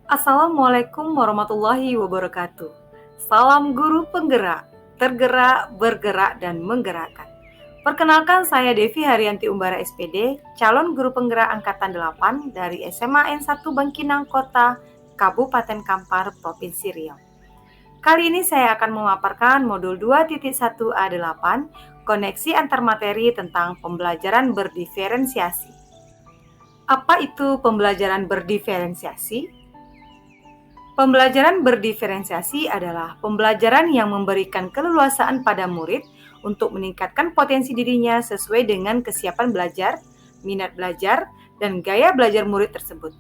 Assalamualaikum warahmatullahi wabarakatuh. Salam guru penggerak, tergerak, bergerak, dan menggerakkan. Perkenalkan saya Devi Haryanti Umbara SPD, calon guru penggerak Angkatan 8 dari SMA N1 Bangkinang Kota, Kabupaten Kampar, Provinsi Riau. Kali ini saya akan memaparkan modul 2.1A8, koneksi antar materi tentang pembelajaran berdiferensiasi. Apa itu pembelajaran berdiferensiasi? Pembelajaran berdiferensiasi adalah pembelajaran yang memberikan keleluasaan pada murid untuk meningkatkan potensi dirinya sesuai dengan kesiapan belajar, minat belajar, dan gaya belajar murid tersebut.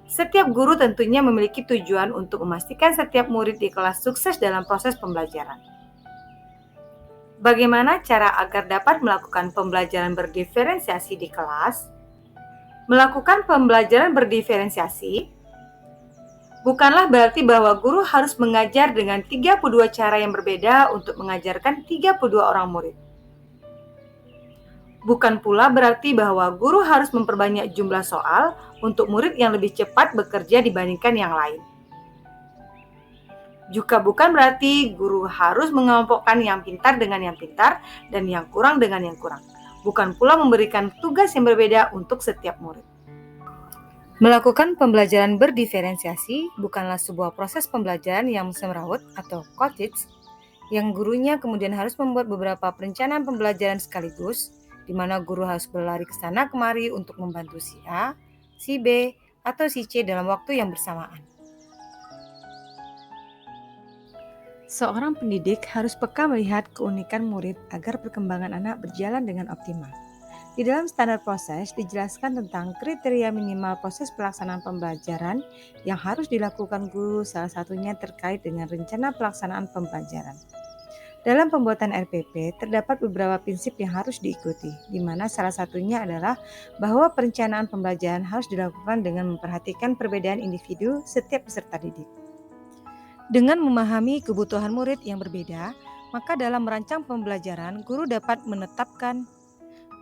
Setiap guru tentunya memiliki tujuan untuk memastikan setiap murid di kelas sukses dalam proses pembelajaran. Bagaimana cara agar dapat melakukan pembelajaran berdiferensiasi di kelas? Melakukan pembelajaran berdiferensiasi bukanlah berarti bahwa guru harus mengajar dengan 32 cara yang berbeda untuk mengajarkan 32 orang murid. Bukan pula berarti bahwa guru harus memperbanyak jumlah soal untuk murid yang lebih cepat bekerja dibandingkan yang lain. Juga bukan berarti guru harus mengelompokkan yang pintar dengan yang pintar dan yang kurang dengan yang kurang. Bukan pula memberikan tugas yang berbeda untuk setiap murid. Melakukan pembelajaran berdiferensiasi bukanlah sebuah proses pembelajaran yang semrawut atau cottage, yang gurunya kemudian harus membuat beberapa perencanaan pembelajaran sekaligus, di mana guru harus berlari ke sana kemari untuk membantu si A, si B, atau si C dalam waktu yang bersamaan. Seorang pendidik harus peka melihat keunikan murid agar perkembangan anak berjalan dengan optimal. Di dalam standar proses dijelaskan tentang kriteria minimal proses pelaksanaan pembelajaran yang harus dilakukan guru, salah satunya terkait dengan rencana pelaksanaan pembelajaran. Dalam pembuatan RPP terdapat beberapa prinsip yang harus diikuti, di mana salah satunya adalah bahwa perencanaan pembelajaran harus dilakukan dengan memperhatikan perbedaan individu setiap peserta didik. Dengan memahami kebutuhan murid yang berbeda, maka dalam merancang pembelajaran, guru dapat menetapkan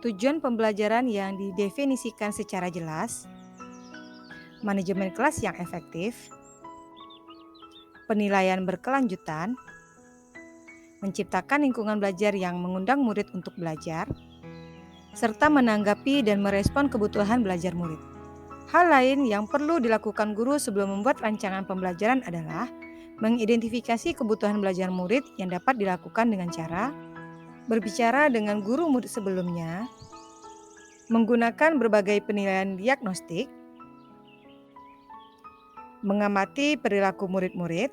tujuan pembelajaran yang didefinisikan secara jelas, manajemen kelas yang efektif, penilaian berkelanjutan, menciptakan lingkungan belajar yang mengundang murid untuk belajar, serta menanggapi dan merespon kebutuhan belajar murid. Hal lain yang perlu dilakukan guru sebelum membuat rancangan pembelajaran adalah mengidentifikasi kebutuhan belajar murid yang dapat dilakukan dengan cara berbicara dengan guru murid sebelumnya, menggunakan berbagai penilaian diagnostik, mengamati perilaku murid-murid,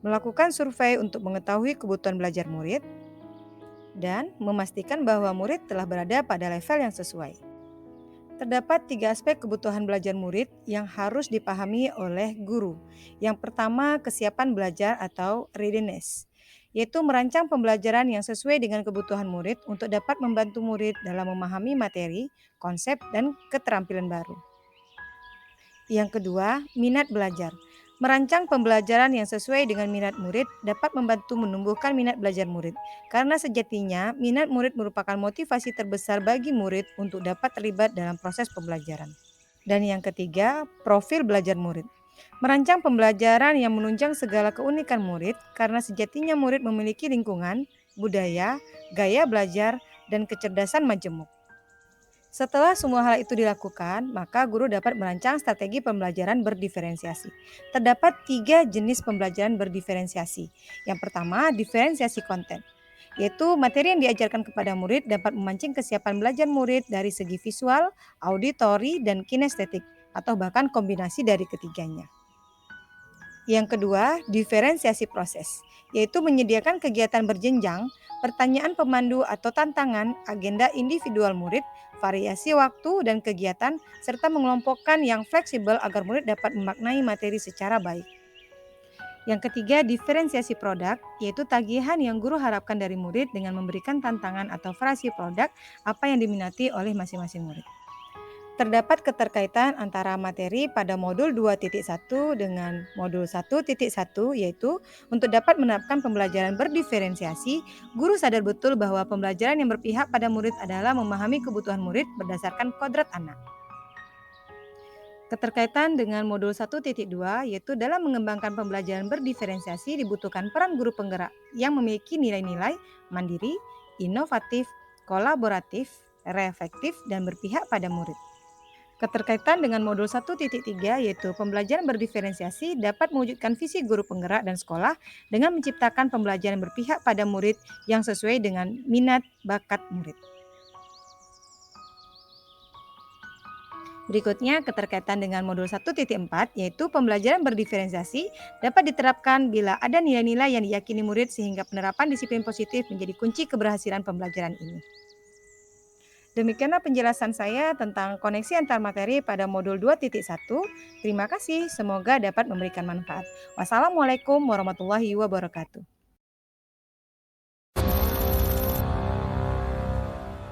melakukan survei untuk mengetahui kebutuhan belajar murid, dan memastikan bahwa murid telah berada pada level yang sesuai. Terdapat 3 aspek kebutuhan belajar murid yang harus dipahami oleh guru. Yang pertama, kesiapan belajar atau readiness, yaitu merancang pembelajaran yang sesuai dengan kebutuhan murid untuk dapat membantu murid dalam memahami materi, konsep, dan keterampilan baru. Yang kedua, minat belajar. Merancang pembelajaran yang sesuai dengan minat murid dapat membantu menumbuhkan minat belajar murid, karena sejatinya minat murid merupakan motivasi terbesar bagi murid untuk dapat terlibat dalam proses pembelajaran. Dan yang ketiga, profil belajar murid. Merancang pembelajaran yang menunjang segala keunikan murid, karena sejatinya murid memiliki lingkungan, budaya, gaya belajar, dan kecerdasan majemuk. Setelah semua hal itu dilakukan, maka guru dapat merancang strategi pembelajaran berdiferensiasi. Terdapat 3 jenis pembelajaran berdiferensiasi. Yang pertama, diferensiasi konten, yaitu materi yang diajarkan kepada murid dapat memancing kesiapan belajar murid dari segi visual, auditori, dan kinestetik, atau bahkan kombinasi dari ketiganya. Yang kedua, diferensiasi proses, yaitu menyediakan kegiatan berjenjang, pertanyaan pemandu atau tantangan, agenda individual murid, variasi waktu dan kegiatan, serta mengelompokkan yang fleksibel agar murid dapat memaknai materi secara baik. Yang ketiga, diferensiasi produk, yaitu tagihan yang guru harapkan dari murid dengan memberikan tantangan atau variasi produk apa yang diminati oleh masing-masing murid. Terdapat keterkaitan antara materi pada modul 2.1 dengan modul 1.1, yaitu untuk dapat menerapkan pembelajaran berdiferensiasi, guru sadar betul bahwa pembelajaran yang berpihak pada murid adalah memahami kebutuhan murid berdasarkan kodrat anak. Keterkaitan dengan modul 1.2 yaitu dalam mengembangkan pembelajaran berdiferensiasi dibutuhkan peran guru penggerak yang memiliki nilai-nilai mandiri, inovatif, kolaboratif, reflektif, dan berpihak pada murid. Keterkaitan dengan modul 1.3 yaitu pembelajaran berdiferensiasi dapat mewujudkan visi guru penggerak dan sekolah dengan menciptakan pembelajaran berpihak pada murid yang sesuai dengan minat bakat murid. Berikutnya, keterkaitan dengan modul 1.4 yaitu pembelajaran berdiferensiasi dapat diterapkan bila ada nilai-nilai yang diyakini murid sehingga penerapan disiplin positif menjadi kunci keberhasilan pembelajaran ini. Demikianlah penjelasan saya tentang koneksi antar materi pada modul 2.1. Terima kasih, semoga dapat memberikan manfaat. Wassalamualaikum warahmatullahi wabarakatuh.